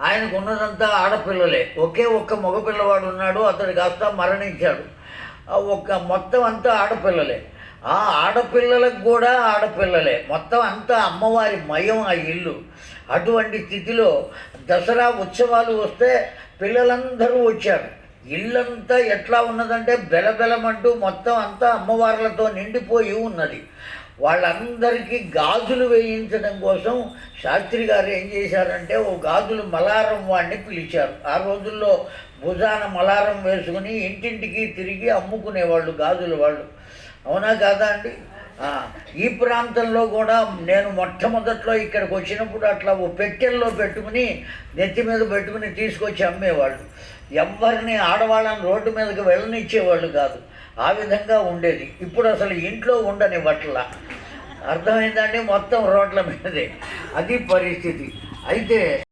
ఆయనకు ఉన్నదంతా ఆడపిల్లలే. ఒకే ఒక్క మగపిల్లవాడు ఉన్నాడు, అతడు కాస్త మరణించాడు. మొత్తం అంతా ఆడపిల్లలే. ఆ ఆడపిల్లలకు కూడా ఆడపిల్లలే. మొత్తం అంతా అమ్మవారి మయం ఆ ఇల్లు. అటువంటి స్థితిలో దసరా ఉత్సవాలు వస్తే పిల్లలందరూ వచ్చారు. ఇల్లంతా ఎట్లా ఉన్నదంటే బెలబెలమంటూ మొత్తం అంతా అమ్మవార్లతో నిండిపోయి ఉన్నది. వాళ్ళందరికీ గాజులు వేయించడం కోసం శాస్త్రి గారు ఏం చేశారంటే ఓ గాజులు మలారం వాడిని పిలిచారు. ఆ రోజుల్లో భుజాన మలారం వేసుకుని ఇంటింటికి తిరిగి అమ్ముకునేవాళ్ళు గాజులు వాళ్ళు. అవునా కాదా అండి? ఈ ప్రాంతంలో కూడా నేను మొట్టమొదట్లో ఇక్కడికి వచ్చినప్పుడు అట్లా ఓ పెట్టెల్లో పెట్టుకుని నెత్తి మీద పెట్టుకుని తీసుకొచ్చి అమ్మేవాళ్ళు. ఎవరిని ఆడవాళ్ళని రోడ్డు మీదకి వెళ్ళనిచ్చేవాళ్ళు కాదు. ఆ విధంగా ఉండేది. ఇప్పుడు అసలు ఇంట్లో ఉండని బట్టల అర్థమైందండి, మొత్తం రోడ్ల మీదే. అది పరిస్థితి. అయితే